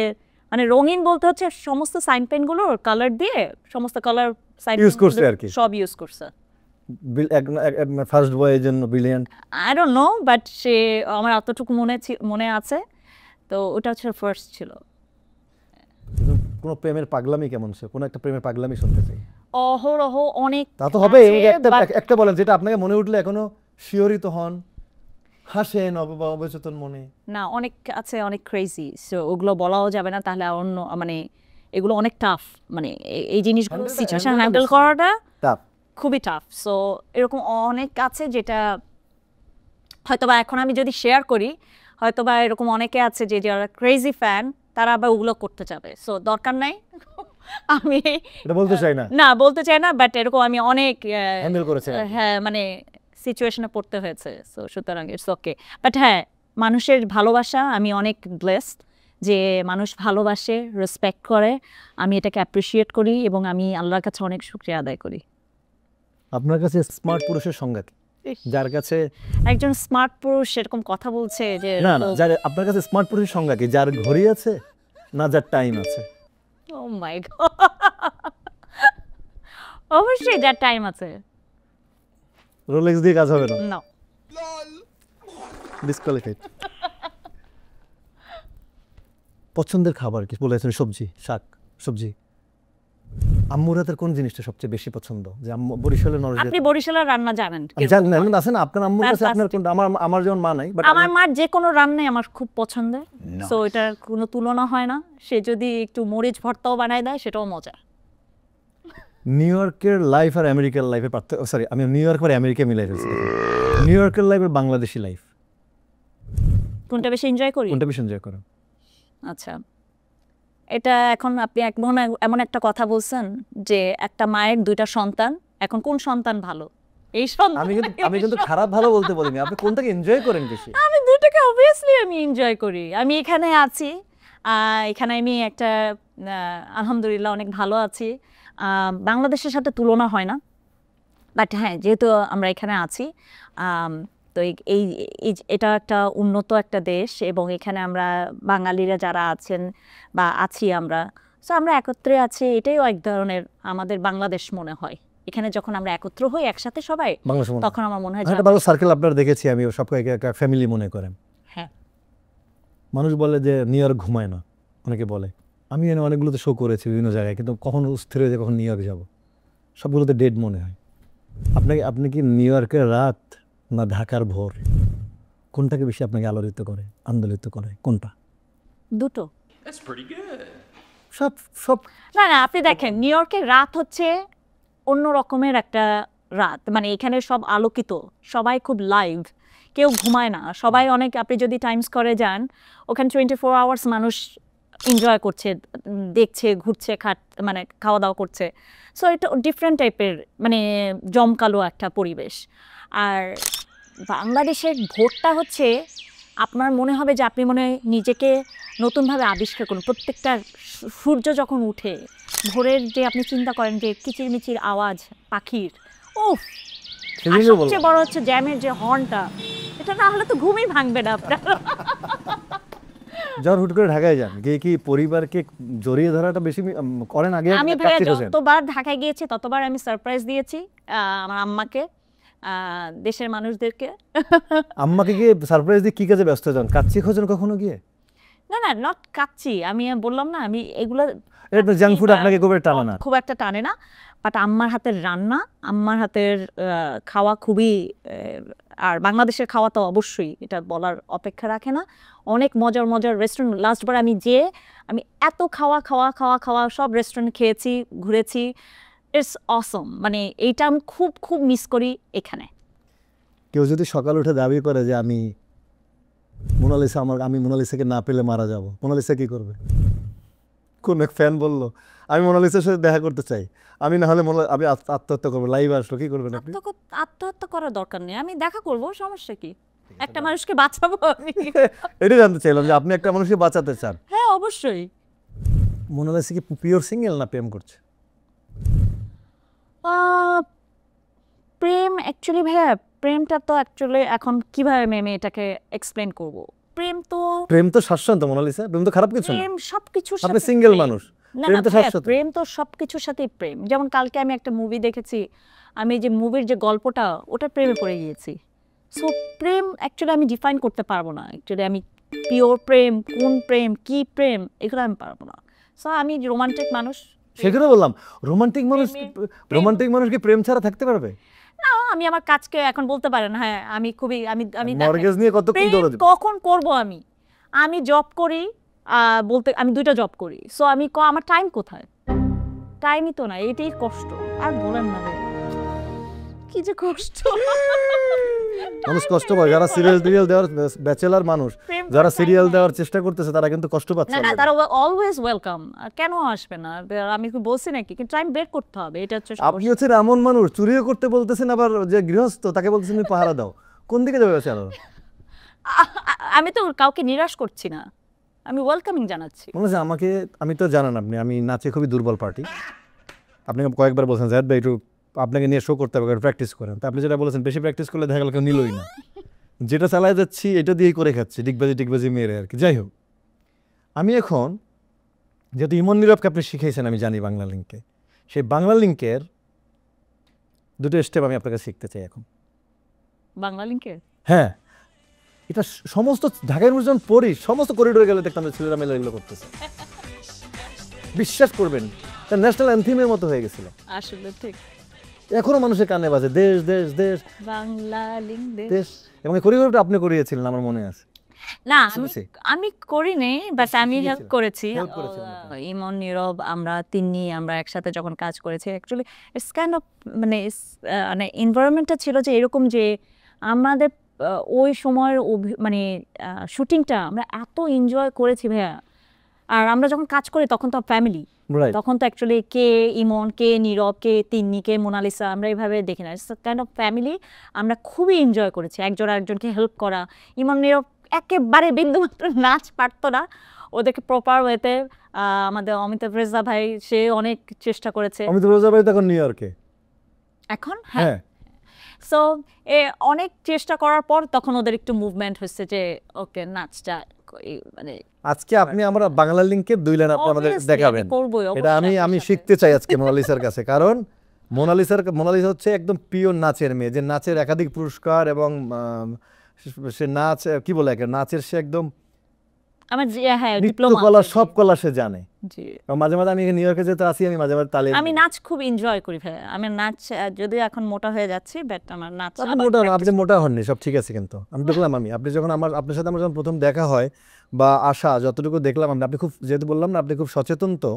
মানে রঙিন বলতে হচ্ছে সমস্ত সাইন পেনগুলো কালার দিয়ে, সমস্ত কালার সাইন ইউজ করছে আর কি, সব ইউজ করছে। ফার্স্ট বয়ের জন্য brilliant, I don't know, but সে আমার এতটুকু মনে আছে, তো ওটা হচ্ছে ফার্স্ট ছিল। কোনো প্রেমের পাগলামি কেমন, সে কোনো একটা প্রেমের পাগলামি শুনতে চাই। অহরহ অনেক তা তো হবে, আছে, but একটা বলেন যেটা আপনাকে মনে উঠলে এখনো শিওরিত হন, হাসেন অবচেতন মনে। না, অনেক আছে, অনেক ক্রেজি, সো ওগুলো বলাও যাবে না, তাহলে অন্য মানে এগুলো অনেক টাফ, মানে এই জিনিসগুলো সিচুয়েশন হ্যান্ডেল করাটা টাফ, খুবই টাফ। সো এরকম অনেক আছে যেটা হয়তোবা এখন আমি যদি শেয়ার করি, হয়তোবা এরকম অনেকে আছে যে যারা ক্রেজি ফ্যান, তারা আবার ওগুলো করতে যাবে, সো দরকার নাই। আমি এটা বলতে চাই না, না বলতে চাই না, বাট এরকম আমি অনেক হ্যান্ডেল করেছে। হ্যাঁ, মানে সিচুয়েশনে পড়তে হয়েছে, সো সুতরাং ইটস ওকে। বাট হ্যাঁ, মানুষের ভালোবাসা, আমি অনেক ব্লেসড যে মানুষ ভালোবাসে, রেসপেক্ট করে, আমি এটাকে অ্যাপ্রিসিয়েট করি, এবং আমি আল্লাহর কাছে অনেক শুকরিয়া আদায় করি। আপনার কাছে স্মার্ট পুরুষের সংজ্ঞা কি? যার কাছে একজন স্মার্ট পুরুষ এরকম কথা বলছে যে, না না, যার আপনার কাছে স্মার্ট পুরুষের সংজ্ঞা কি? যার ঘড়ি আছে না যার টাইম আছে? ও মাই গড, অবশ্যই যার টাইম আছে। রোলেক্স দিয়ে কাজ হবে না, না, ডিসকোয়ালিফাইড। পছন্দের খাবার কি বলেছেন? সবজি, শাক, সবজি। আম্মুর হাতের কোন জিনিসটা সবচেয়ে বেশি পছন্দ? যে আম্মু বরিশালের নরজে, আপনি বরিশালের রান্না জানেন? জানেন আছে না আপনার আম্মুর কাছে? আপনার কোনটা? আমার যেমন মা নাই, বাট আমার মার যে কোনো রান্নাই আমার খুব পছন্দের, সো এটার কোনো তুলনা হয় না। সে যদি একটু মরিচ ভর্তাও বানায় দেয়, সেটাও মজা। নিউ ইয়র্কের লাইফ আর আমেরিকার লাইফের পার্থক্য, সরি আমি নিউ ইয়র্ক আর আমেরিকা মিলাই ফেলছি। নিউ ইয়র্কের লাইফ আর বাংলাদেশি লাইফ, কোনটা বেশি এনজয় করি? কোনটা বেশি এনজয় করেন? আচ্ছা, এটা এখন আপনি এমন একটা কথা বলছেন যে একটা মায়ের 2টা সন্তান, এখন কোন সন্তান ভালো? এই সন্তান। আমি কিন্তু খারাপ ভালো বলতে বলিনি, আপনি কোনটাকে এনজয় করেন বেশি? আমি দুটোকে অবভিয়াসলি আমি এনজয় করি। আমি এখানে আছি, এখানে আমি একটা আলহামদুলিল্লাহ অনেক ভালো আছি, বাংলাদেশের সাথে তুলনা হয় না, বাট হ্যাঁ, যেহেতু আমরা এখানে আছি, তো এটা একটা উন্নত একটা দেশ, এবং এখানে আমরা বাঙালিরা যারা আছেন বা আছি আমরা, সো আমরা একত্রে আছি, এটাইও এক ধরনের আমাদের বাংলাদেশ মনে হয়। এখানে যখন আমরা একত্র হই একসাথে সবাই, তখন আমার মনে হয় একটা ভালো সার্কেল আপনার দেখেছি আমি, সবকে একটা ফ্যামিলি মনে করেন। হ্যাঁ, মানুষ বলে যে নিউ ইয়র্ক ঘুমায় না, অনেকে বলে। আমি এনে অনেকগুলোতে শো করেছি বিভিন্ন জায়গায়, কিন্তু কখনো স্থির হয়ে যায় কখন নিউ ইয়র্ক যাবো, সবগুলোতে ডেড মনে হয়। আপনি কি নিউ ইয়র্কের রাত না ঢাকার ভোর, কোনটাকে বেশি আপনাকে আন্দোলিত করে কোনটা? দুটো। সব না না, আপনি দেখেন নিউ ইয়র্কের রাত হচ্ছে অন্য রকমের একটা রাত, মানে এখানে সব আলোকিত, সবাই খুব লাইভ, কেউ ঘুমায় না, সবাই অনেক। আপনি যদি টাইমস করে যান, ওখানে 24 আওয়ার্স মানুষ এনজয় করছে, দেখছে, ঘুরছে, মানে খাওয়া দাওয়া করছে, সো এটা ডিফারেন্ট টাইপের, মানে জমকালো একটা পরিবেশ। আর বাংলাদেশের ভোটটা হচ্ছে আপনার মনে হবে যে আপনি মনে হয় নিজেকে নতুনভাবে আবিষ্কার করুন। প্রত্যেকটা সূর্য যখন উঠে ভোরের যে আপনি চিন্তা করেন যে কিচিরমিচির আওয়াজ পাখির, উফ, আর সবচেয়ে বড় হচ্ছে জ্যামের যে হর্নটা, এটা না হলে তো ঘুমই ভাঙবে না আপনার। যখন হুট করে ঢাকায় যান গিয়ে কি পরিবারকে জড়িয়ে ধরাটা বেশি করেন আগে? আমি ভাইয়া যতবার ঢাকায় গিয়েছি ততবার আমি সারপ্রাইজ দিয়েছি আমার আম্মাকে, দেশের মানুষদেরকে। আম্মাকে গিয়ে সারপ্রাইজ দিয়ে কি কাজে ব্যস্ত যান? কাচ্চি খোঁজেন কখনো গিয়ে? না না, নট কাচ্চি, আমি বললাম না আমি এগুলো এটা জাঙ্ক ফুড আপনাকে খুব একটা টানে না? খুব একটা টানে না, বাট আম্মার হাতের রান্না, আম্মার হাতের খাওয়া খুবই, আর বাংলাদেশের খাওয়া তো অবশ্যই এটা বলার অপেক্ষা রাখে না। অনেক মজার মজার রেস্টুরেন্ট, লাস্টবার আমি এত খাওয়া খাওয়া খাওয়া খাওয়া সব রেস্টুরেন্ট খেয়েছি, ঘুরেছি, ইটস অসম। মানে এইটা আমি খুব খুব মিস করি এখানে। কেউ যদি সকাল উঠে দাবি করে যে আমি মোনালিসাকে না পেলে মারা যাব, মোনালিসা কি করবে? কোন এক ফ্যান বলল আমি মোনালিসার সাথে দেখা করতে চাই, আমি না হলে আমি আত্মহত্যা করবো, লাইভ আসলো, কি করবেন আপনি? আত্মহত্যা করার দরকার নেই, আমি দেখা করব, সমস্যা কি? একটা মানুষকে বাঁচাবো আমি। এটা জানতে চাইলাম যে আপনি একটা মানুষকে বাঁচাতে চান। হ্যাঁ অবশ্যই। মোনালিসা কি পিওর সিঙ্গেল না প্রেম করছে? প্রেম অ্যাকচুয়ালি ভাইয়া, প্রেমটা তো অ্যাকচুয়ালি এখন কিভাবে মেমে এটাকে এক্সপ্লেন করব? প্রেম তো শাশ্বত মোনালিসা, প্রেম তো খারাপ কিছু না। প্রেম সবকিছুর সাথে, আপনি সিঙ্গেল মানুষ, প্রেম তো শাশ্বত। প্রেম তো সবকিছুর সাথেই প্রেম। যেমন কালকে আমি একটা মুভি দেখেছি, আমি যে মুভির যে গল্পটা ওটা প্রেমে পড়ে গিয়েছি। সো প্রেম অ্যাকচুয়ালি আমি ডিফাইন করতে পারবো না। অ্যাকচুয়ালি আমি পিওর প্রেম, কোন প্রেম, কি প্রেম, এগুলো আমি পারবো না। সো আমি রোমান্টিক মানুষ, সেগুলো বললাম। রোমান্টিক মানুষ কি প্রেম ছাড়া থাকতে পারবে? না, আমি আমার কাজকে এখন বলতে পারেন, হ্যাঁ আমি খুবই আমি মর্গেজ নিয়ে কতক্ষণ দৌড়াতে কখন করব? আমি জব করি, বলতে আমি 2টা জব করি। সো আমি আমার টাইম কোথায়? টাইমই তো না, এটাই কষ্ট। আর বলেন না কি যে কষ্ট। মানুষ কষ্ট পায়, যারা সিরিয়াল দেওয়ার ব্যাচেলার মানুষ, যারা সিরিয়াল দেওয়ার চেষ্টা করতেছে তারা কিন্তু কষ্ট পাচ্ছে না। তারা অলওয়েজ ওয়েলকাম, কেন আসবে না? আমি কি বলছি নাকি? কিন্তু টাইম বের করতে হবে, এটা হচ্ছে। আপনি হচ্ছেন এমন মানুষ, চুরিও করতে বলতেছেন, আবার যে গৃহস্থ তাকে বলতেছেন তুমি পাহারা দাও। কোন দিকে যাবে বেচারা? আমি তো কাউকে নিরাশ করছি না, আমি ওয়েলকামিং জানাচ্ছি। আমি তো জানেন আমি নাচে খুবই দুর্বল পার্টি। আপনি কয়েকবার বলছেন জাহেদ ভাই একটু আপনাকে নিয়ে শো করতে হবে, প্র্যাকটিস করেন। তা আপনি যেটা বলেছেন বেশি প্র্যাকটিস করলে দেখা গেল কেউ নিলই না। যেটা চালায় যাচ্ছি এটা দিয়েই করে খাচ্ছি, ডিগবাজি মেরে আর কি। যাই হোক, আমি এখন যেহেতু ইমন নীরবকে আপনি শিখিয়েছেন, আমি জানি বাংলা লিঙ্কে, সেই বাংলা লিঙ্কের 2টো স্টেপ আমি আপনাকে শিখতে চাই এখন। বাংলা লিঙ্কের? হ্যাঁ, এটা সমস্ত ঢাকার মানুষ যখন পড়ি, সমস্ত করিডোরে গেলে দেখতাম ছেলেরা মেলে এগুলো করতেছে। বিশ্বাস করবেন, তার ন্যাশনাল অ্যান্থিমের মতো হয়ে গেছিল। আসলে ঠিক, এখনো মানুষের কানে বাজে দেশ দেশ দেশ, বাংলা লিঙ্ক দেশ। এবং এই কোরিওগ্রাফটা আপনি করিয়েছিলেন আমার মনে আছে। না আমি করিনি, বাট আমি হেল্প করেছি। ইমন নীরব, আমরা তিন্নি, আমরা একসাথে যখন কাজ করেছি, অ্যাকচুয়ালি ইটস কাইন্ড অফ মানে এনভায়রনমেন্টটা ছিল যে এরকম যে আমাদের ওই সময়ের মানে শুটিংটা আমরা এত এনজয় করেছি ভাইয়া। আর আমরা যখন কাজ করি তখন তো ফ্যামিলি, তখন তো অ্যাকচুয়ালি কে ইমন, কে নীরব, কে তিন্নি, কে মোনালিসা, আমরা এইভাবে দেখি না, ইটস কাইন্ড অফ ফ্যামিলি। আমরা খুবই এনজয় করেছি একজন আরেকজনকে হেল্প করা। ইমন নীরব একেবারে বিন্দুমাত্র নাচ পারতো না, ওদেরকে প্রপার ওয়েতে আমাদের অমিতাভ রেজা ভাই, সে অনেক চেষ্টা করেছে। অমিতাভ রেজা ভাই তো এখন নিউ ইয়র্কে এখন, হ্যাঁ। সো অনেক চেষ্টা করার পর তখন ওদের একটু মুভমেন্ট হচ্ছে যে ওকে নাচটা মানে। আজকে আপনি আমরা বাংলা লিঙ্কে 2 লাইন আপনাদের দেখাবেন, এটা আমি শিখতে চাই আজকে মোনালিসার কাছে। কারণ মোনালিসা হচ্ছে একদম পিওর নাচের মেয়ে, যে নাচের একাধিক পুরস্কার, এবং সে নাচ কি বলে, নাচের সে একদম আমার ডিপ্লোমা, সব কলা সে জানে। মাঝে মাঝে আমি নিউ ইয়র্কে যেতে আসি, আমি মাঝে মাঝে তালে আমি নাচ খুব এনজয় করি ভাই। আমি নাচ যদিও এখন মোটা হয়ে যাচ্ছি, বাট আমার নাচ। আপনি মোটা হননি, সব ঠিক আছে। কিন্তু আমি দেখলাম আপনি যখন আপনার সাথে আমার যখন প্রথম দেখা হয় বা আসা, যতটুকু দেখলাম আপনি খুব, যেহেতু বললাম না আপনি খুব সচেতন তো,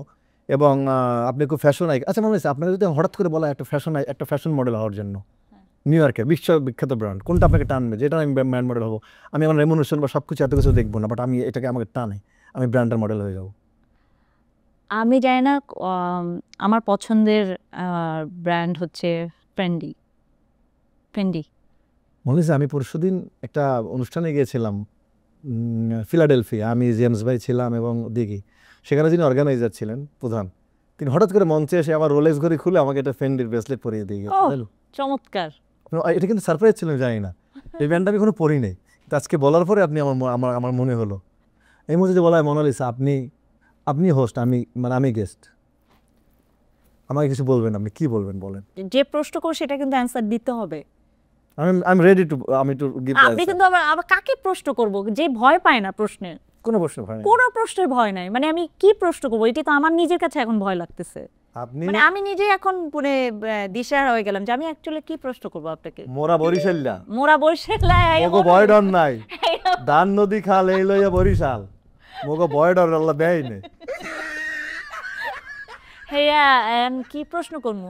এবং আপনি খুব ফ্যাশন আইকন। আচ্ছা মনে হচ্ছে আপনাকে যদি হঠাৎ করে বলা একটা ফ্যাশন মডেল হওয়ার জন্য নিউ ইয়র্কের বিশ্ববিখ্যাত ব্র্যান্ড, কোনটা আপনাকে টানবে? যেটা আমি ব্র্যান্ড মডেল হবো, আমি আমার রেমুনেশন বা সব কিছু এত কিছু দেখবো না, বাট আমি এটাকে আমাকে টানে, আমি ব্র্যান্ডের মডেল হয়ে যাবো। আমি জানি না, আমার পছন্দের ব্র্যান্ড হচ্ছে ফেন্ডি। মনিষা, আমি পরশুদিন একটা অনুষ্ঠানে গিয়েছিলাম ফিলাডেলফিয়া। আমি জেমস ভাই ছিলাম এবং দিঘি। সেখানে যিনি অর্গানাইজার ছিলেন, প্রধান, তিনি হঠাৎ করে মঞ্চে এসে আমার রোলেক্স ঘড়ি খুলে আমাকে একটা ফেন্ডির ব্রেসলেট পরিয়ে দিয়ে ও গেছে। চমৎকার। এটা কিন্তু সারপ্রাইজ ছিল, জানি না, এই ব্যান্ডটা আমি কোনো পড়ি নাই। তো আজকে বলার পরে আপনি আমার মনে হলো এই মুহূর্তে যে বলা হয়, মোনালিসা আপনি হোস্ট, আমি গেস্ট, আমাকে কিছু বলবেন, আপনি কি বলবেন বলেন। যে প্রশ্ন করো সেটা কিন্তু অ্যান্সার দিতে হবে। আমি রেডি টু গিভ আপনি কিন্তু আবার কাকে প্রশ্ন করব যে ভয় পায় না প্রশ্নে? কোনো প্রশ্ন হয় না। কোনো প্রশ্নের ভয় নাই। মানে আমি কি প্রশ্ন করবো, এটা তো আমার নিজের কাছে এখন ভয় লাগতেছে। আপনি মানে আমি নিজে এখন পুরো দিশাহারা হয়ে গেলাম যে আমি অ্যাকচুয়ালি কি প্রশ্ন করবো আপনাকে। মোরা বরিশাল্লা মোরা বরিশাল মগো ভয় ডর নাই, দান নদী খাল এই লইয়া বরিশাল, মগো ভয় ডর আল্লাহ দেয় নেই। হেয়া কি প্রশ্ন করবো?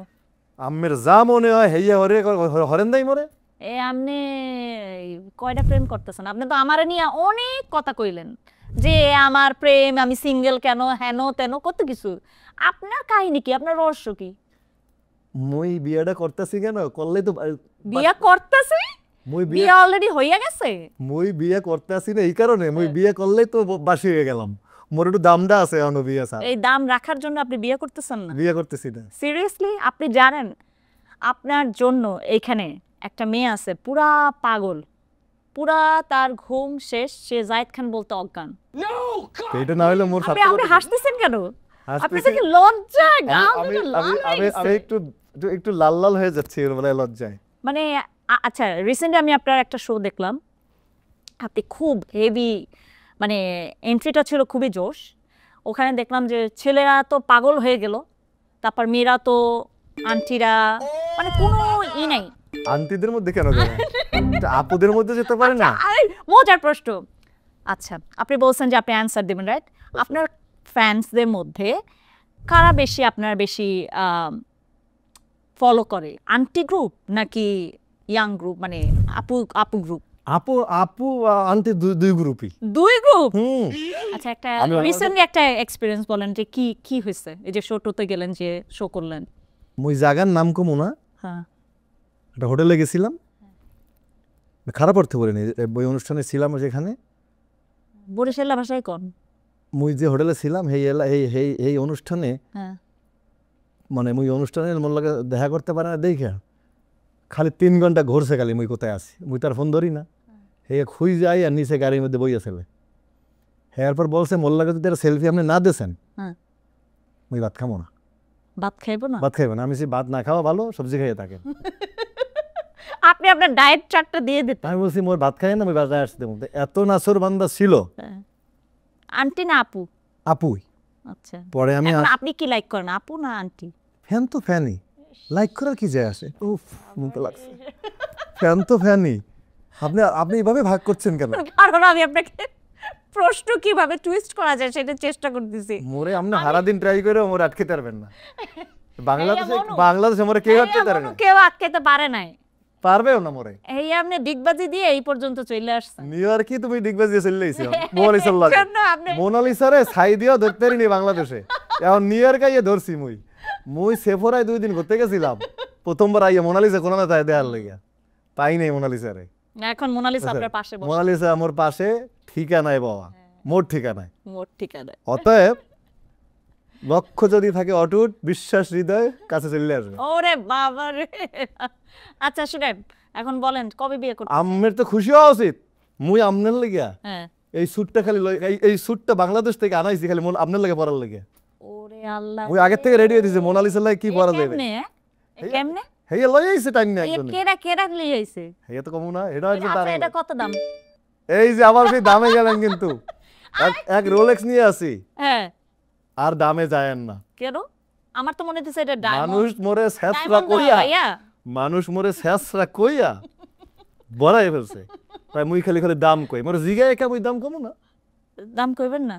আমের যা মনে হয় হেইয়া হরেন দাই মরে। আপনি কয়টা প্রেম করতেছেন? আপনি তো আমার নিয়ে অনেক কথা কইলেন যে আমার প্রেম, আমি সিঙ্গেল কেন, হেন তেন কত কিছু। আপনার কাহিনী কি, আপনার রহস্য কি? মুই বিয়েটা করতেছি কেন, করলেই তো বিয়ে করতেছি? মুই বিয়ে অলরেডি হইয়া গেছে? মুই বিয়ে করতেছি না এই কারণে, মুই বিয়ে করলেই তো বাসি হয়ে গেলাম। মোর একটু দামটা আছে এখনো বিয়ে ছাড়া। এই দাম রাখার জন্য আপনি বিয়ে করতেছেন না? বিয়ে করতেছি না। সিরিয়াসলি? আপনি জানেন আপনার জন্য এইখানে একটা মেয়ে আছে পুরা পাগল, পুরা তার ঘুম শেষ, সে জায়েদ খান বলতে অজ্ঞান। তো এটা না হলে মোর আপনি হাসতেছেন কেন? আপনি হাসতেছি। কি লজ্জা গাল আমি দুটো লাল আমি হয়ে আমি গেছে। একটু লাল লাল হয়ে যাচ্ছি এর বেলায় লজ্জায়। মানে আচ্ছা, রিসেন্টলি আমি আপনার একটা শো দেখলাম, আপনি খুব হেভি, মানে এন্ট্রিটা ছিল খুবই জোশ। ওখানে দেখলাম যে ছেলেরা তো পাগল হয়ে গেল, তারপর মেয়েরা তো, আন্টিরা, মানে কোনো নাই। আন্টিদের মধ্যে কেন যাবে, আপুদের মধ্যে যেতে পারে না? আরে মজার প্রশ্ন। আচ্ছা, আপনি বলছেন যে আপনি অ্যান্সার দেবেন, রাইট? আপনার ফ্যান্সদের মধ্যে কারা আপনার বেশি ফলো করে, আন্টি গ্রুপ নাকি ইয়াং গ্রুপ, মানে আপু গ্রুপ? আপু আন্টি দুই গ্রুপই। দুই গ্রুপ? হুম। আচ্ছা, একটা আমি রিসেন্টলি একটা এক্সপেরিয়েন্স বলেন যে কি হয়েছে, এই যে শো টোতে গেলেন, যে শো করলেন। মুই জায়গার নাম কমু না, হ্যাঁ, একটা হোটেলে গেছিলাম, খারাপ অর্থে বলিনি, ওই অনুষ্ঠানে ছিলাম যেখানে। বরিশালা ভাষায় কোন? মুই যে হোটেলে ছিলাম এই অনুষ্ঠানে, হ্যাঁ, মানে মুই অনুষ্ঠানের মোর লাগে দেখা করতে পারে না দেখে খালি 3 ঘন্টা ঘুরছে, খালি মুই কোথায় আছি মুই তার ফোন ধরি না। হে খুঁজ যাই আর নিচে গাড়ির মধ্যে বই আসলে, হ্যাঁ পর বলছে মোর লাগে যদি সেলফি আপনি না দিয়েছেন হ্যাঁ। মুই ভাত খাবো না। ভাত খাইবো না? ভাত খাইবেন? আমি ভাত না খাওয়া ভালো, সবজি খাইয়ে থাকে। আপনি আপনার ডায়েট চার্টটা দিয়ে দিতেন। আমি বলছি মোর ভাত খাই না, আমি বাজারে আসতে মধ্যে এত নাসর বান্দা ছিল। আন্টি না আপু? আপুই। আচ্ছা, পরে আমি এখন আপনি কি লাইক করেন, আপু না আন্টি? ফ্যান তো ফ্যানই, লাইক করার কি যায় আসে? উফ, মুখে লাগছে। ফ্যান তো ফ্যানই। আপনি এভাবে ভাগ করছেন কেন? কারণ আমি আপনাকে প্রশ্ন কিভাবে টুইস্ট করা যায় সেটা চেষ্টা করতেছি। মোরে আপনি সারাদিন ট্রাই করে মোরে আটকে পারবেন না। বাংলাদেশে মোরে কেউ আটকে পারে না, কেউ আটকাইতে পারে নাই, পারবেও না মোরে। এই আপনি ডিগবাজি দিয়ে এই পর্যন্ত চলে আসছেন। নিউ ইয়র্কে তুমি ডিগবাজ দিয়ে চলে আইছো মোনালিসার লাগে। কেন আপনি মোনালিসারে ছাই দিয়েও ধরতে পারিনি বাংলাদেশে, এখন নিউ ইয়র্কে আইয়ে ধরছি। মুই সেফরায় 2 দিন ঘুরতে গেছিলাম, প্রথমবার আইয়া মোনালিসা কোনো না তাই দেখার লাগিয়া পাই নাই মোনালিসারে। এখন মোনালিসা আপনার পাশে বসে, মোনালিসা আমার পাশে ঠিকানায় বাবা, মোর ঠিকানায়। মোট ঠিকানা। অতএব লক্ষ্য যদি থাকে অটুট, বিশ্বাস হৃদয় কাছে চলে আসবে। ওরে বাবা রে। আচ্ছা শুনেন, এখন বলেন কবে বিয়ে করতে? আমের তো খুশি হওয়া উচিত। মুই আমনের লাগিয়া হ্যাঁ। এই স্যুটটা খালি এই স্যুটটা বাংলাদেশ থেকে আনাইছি খালি আপনার লাগে পরার লাগে। ওরে আল্লাহ, মুই আগের থেকে রেডি হয়ে দিছি মোনালিসার লাগে কি পরা যাবে। কেমনে কেমনে হেয়া লই আইছে টাইম না একজন। কেডা লিয়ে আইছে? হেয়া তো কমু না, এটা একজন আচ্ছা, তার। এটা কত দাম? এই যে আবার সেই দামে গেলেন কিন্তু, এক রোলেক্স নিয়ে আসি হ্যাঁ, আর দামে যায়েন না। কেন? আমার তো মনে হচ্ছে এটা ডায়মন্ড। মানুষ মোরে শেষরা কইয়া, মানুষ মোরে শেষরা কইয়া বড়াই ফেলছে। তাই মুই খালি খালি দাম কই, মোরে জিগায় একা মুই দাম কমু না। দাম কইবেন না?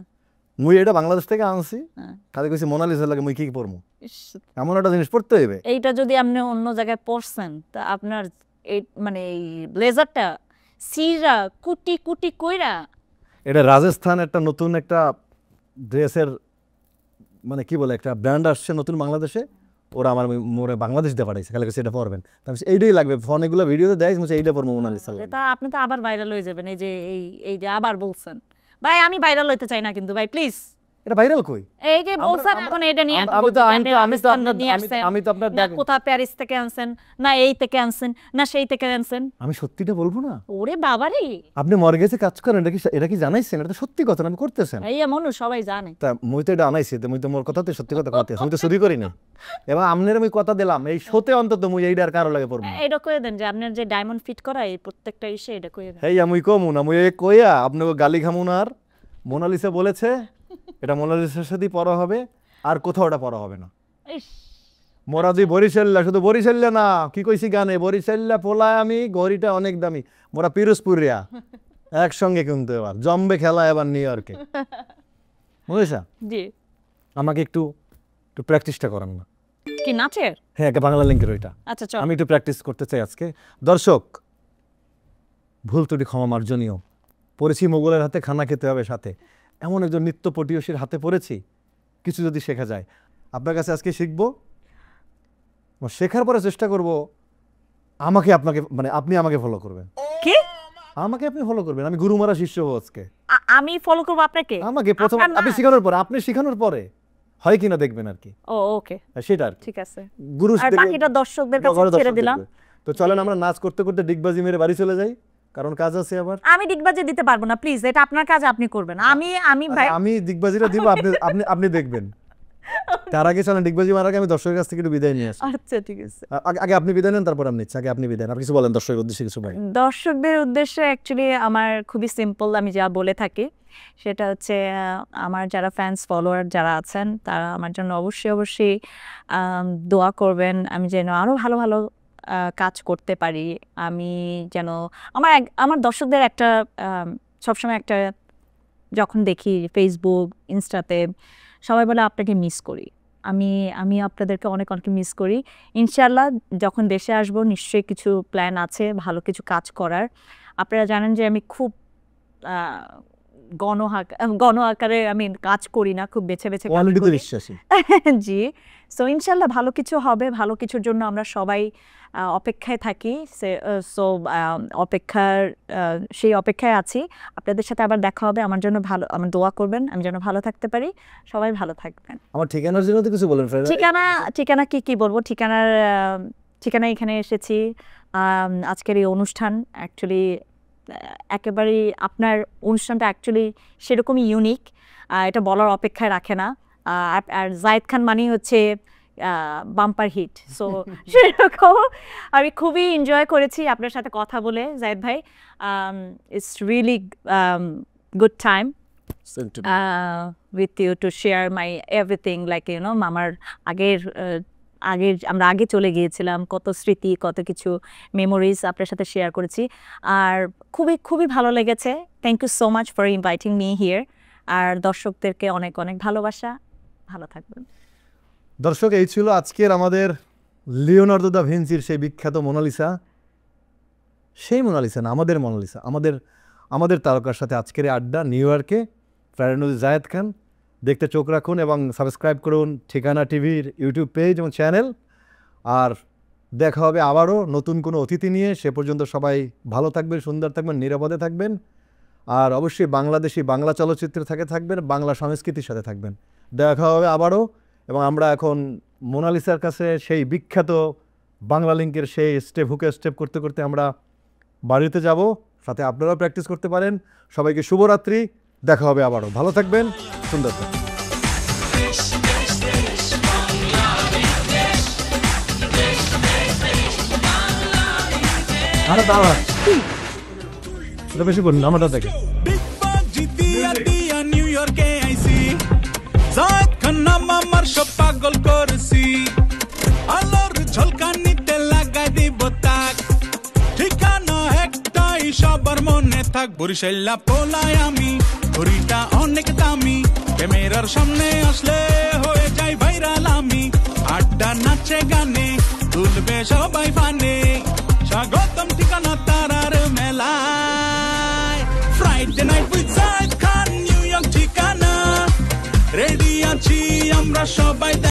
মুই এটা বাংলাদেশ থেকে আনছি, হ্যাঁ। খালি কইছি মোনালিসার লাগে মুই কি পরমু, ইস, এমন একটা জিনিস পড়তে হইবে। এইটা যদি আপনি অন্য জায়গায় পড়ছেন তা আপনার এই মানে এই ব্লেজারটা সিরা কুটি কুটি কইরা। এটা রাজস্থান একটা নতুন একটা ড্রেসের মানে কি বলে একটা ব্র্যান্ড আসছে নতুন বাংলাদেশে, ওরা আমার মোরে বাংলাদেশ দিয়ে পাঠাইছে, খালি সেটা পড়বেন। তারপর এইটাই লাগবে, ফোন এগুলো ভিডিওতে দেয়, এইটা পড়বো মোনালিসা। তা আপনি তো আবার ভাইরাল হয়ে যাবেন, এই যে এই যে আবার বলছেন। ভাই আমি ভাইরাল হইতে চাই না কিন্তু ভাই প্লিজ। এটা ভাইরাল কই? এই যে বলছেন এখন এটা নিয়ে আমি তো আপনার কোথা প্যারিস থেকে আনছেন, না এই থেকে আনছেন, না সেই থেকে আনছেন। আমি সত্যিটা বলবো না? ওরে বাবারে, আপনি মর্গেজে কাজ করেন, এটা কি জানাইছেন? এটা তো সত্যি কথা, আমি করতেছেন। এই এমন সবাই জানে। তা মুই তো এটা আনাইছি, তো মুই তো মোর কথাতে সত্যি কথা কথা, আমি তো চুরি করি না। এবার আমনের আমি কথা দিলাম এই শোতে অন্তত মুই এইটা আর কারো লাগে পড়বো। এটা কইয়ে দেন যে আপনার যে ডায়মন্ড ফিট করা এই প্রত্যেকটা ইসে এটা কইয়ে দেন। এই আমি কমু না, মুই কইয়া আপনাকে গালি খামু না। আর মোনালিসা বলেছে এটা মোনালিসার সাথেই পড়া হবে, আর কোথাও এটা পড়া হবে না। মোরা যে বরিশাল্লা, শুধু বরিশাল্লা না, কি কইছি গানে, বরিশাল্লা পোলায় আমি, ঘড়িটা অনেক দামি। মোরা পিরোজপুরিয়া একসঙ্গে কিন্তু এবার জম্বে খেলা এবার নিউ ইয়র্কে, বুঝেছা? জি, আমাকে একটু প্র্যাকটিসটা করান না। কি নাচের? হ্যাঁ, বাংলা লিঙ্কের ওইটা। আচ্ছা চল, আমি একটু প্র্যাকটিস করতে চাই আজকে। দর্শক, ভুল ত্রুটি ক্ষমা মার্জনীয়। পড়েছি মোগলের হাতে, খানা খেতে হবে সাথে, এমন একজন নিত্য পটীয়সীর হাতে পড়েছি। কিছু যদি শেখা যায় আপনার কাছে আজকে শিখবো, শেখার পরে চেষ্টা করব আপনাকে মানে আপনি আমাকে ফলো করবেন। কি? আমাকে আপনি ফলো করবেন, আমি গুরুমারা শিষ্য হব আজকে। আমি ফলো করব আপনাকে? আমাকে প্রথম আপনি শেখানোর পরে, আপনি শেখানোর পরে হয় কিনা দেখবেন আর কি। ও ওকে, সেটা আর ঠিক আছে। গুরু আর বাকিটা দর্শকদের কাছে ছেড়ে দিলাম। তো চলেন আমরা নাচ করতে করতে ডিগবাজি মেরে বাড়ি চলে যাই, কারণ কাজ আছে আবার। আমি ডিগবাজি দিতে পারবো না, প্লিজ, এটা আপনার কাজ, আপনি করবেন। আমি ডিগবাজিটা দিব, আপনি দেখবেন। তার আগে চলেন ডিগবাজি মারার আগে আমি দর্শকের কাছ থেকে একটু বিদায় নিয়ে আসি। আচ্ছা ঠিক আছে, আগে আপনি বিদায় নেন, তারপর আমি নিচ্ছি। আগে আপনি বিদায় নেন, আপনি কিছু বলেন দর্শকের উদ্দেশ্যে কিছু বলেন। দর্শকদের উদ্দেশ্যে অ্যাকচুয়ালি আমার খুবই সিম্পল, আমি যা বলে থাকি সেটা হচ্ছে আমার যারা ফ্যান্স ফলোয়ার যারা আছেন তারা আমার জন্য অবশ্যই দোয়া করবেন, আমি যেন আরও ভালো ভালো কাজ করতে পারি। আমি যেন আমার দর্শকদের একটা সবসময় একটা, যখন দেখি ফেসবুক ইনস্টাতে সবাই বলে আপনাকে মিস করি, আমি আপনাদেরকে অনেক মিস করি। ইনশাল্লাহ যখন দেশে আসবো নিশ্চয়ই কিছু প্ল্যান আছে ভালো কিছু কাজ করার। আপনারা জানেন যে আমি খুব গণ আকারে আমি কাজ করি না, খুব বেছে বেছে বিশ্বাসী। জি, সো ইনশাল্লাহ ভালো কিছু হবে, ভালো কিছুর জন্য আমরা সবাই অপেক্ষায় থাকি। সো সেই অপেক্ষায় আছি। আপনাদের সাথে আবার দেখা হবে, আমার জন্য ভালো, আমার দোয়া করবেন আমি যেন ভালো থাকতে পারি। সবাই ভালো থাকবেন। আমার ঠিকানার জন্য তো কিছু বলেন। ঠিকানা কি বলবো, ঠিকানা এখানে এসেছি। আজকের এই অনুষ্ঠান অ্যাকচুয়ালি একেবারেই আপনার অনুষ্ঠানটা অ্যাকচুয়ালি সেরকমই ইউনিক, এটা বলার অপেক্ষায় রাখে না। আর জায়েদ খান মানেই হচ্ছে বাম্পার হিট, সো সেরকম আমি খুবই এনজয় করেছি আপনার সাথে কথা বলে জায়েদ ভাই। It's really good time with you to share my everything, like you know আমার আমরা আগে চলে গিয়েছিলাম, কত স্মৃতি কত কিছু মেমোরিজ আপনার সাথে শেয়ার করেছি, আর খুবই ভালো লেগেছে। Thank you so much for inviting me here. আর দর্শকদেরকে অনেক ভালোবাসা, ভালো থাকবেন। দর্শক, এই ছিল আজকের আমাদের লিওনার্দো দা ভিঞ্চির সেই বিখ্যাত মোনালিসা। সেই মোনালিসা না, আমাদের মোনালিসা, আমাদের তারকার সাথে আজকের আড্ডা নিউ ইয়র্কে। ফ্রাইডে জায়েদ খান, দেখতে চোখ রাখুন এবং সাবস্ক্রাইব করুন ঠিকানা টিভির ইউটিউব পেজ এবং চ্যানেল। আর দেখা হবে আবারও নতুন কোনো অতিথি নিয়ে। সে পর্যন্ত সবাই ভালো থাকবেন, সুন্দর থাকবেন, নিরাপদে থাকবেন। আর অবশ্যই বাংলা চলচ্চিত্রে থাকবেন, বাংলা সংস্কৃতির সাথে থাকবেন। দেখা হবে আবারও। এবং আমরা এখন মোনালিসার কাছে সেই বিখ্যাত বাংলা লিঙ্কের সেই স্টেপ করতে করতে আমরা বাড়িতে যাব। সাথে আপনারাও প্র্যাকটিস করতে পারেন। সবাইকে শুভরাত্রি, দেখা হবে আবারও। ভালো থাকবেন, সুন্দর থাকবেন। আরে দাঁড়া, এটা বেশি করুন, আমারটা দেখে। নিউ ইয়র্কে আইসি, জায়েদ খান নাম আমার, সব পাগল করেছি। আলোর ঝলকানিতে লাগাই দিব তাক, ঠিকানা একটাই সবার মনে থাক। বরিশাল্লা পোলায় আমি, ঘড়িটা অনেক দামি, ক্যামেরার সামনে আসলে হয়ে যায় ভাইরাল আমি। আড্ডা নাচে গানে তুলবে সবাই ফানে, স্বাগতম ঠিকানা তারার মেলায়। Friday night with Zayed Khan, New York ঠিকানা। রেডি আছি আমরা সবাই।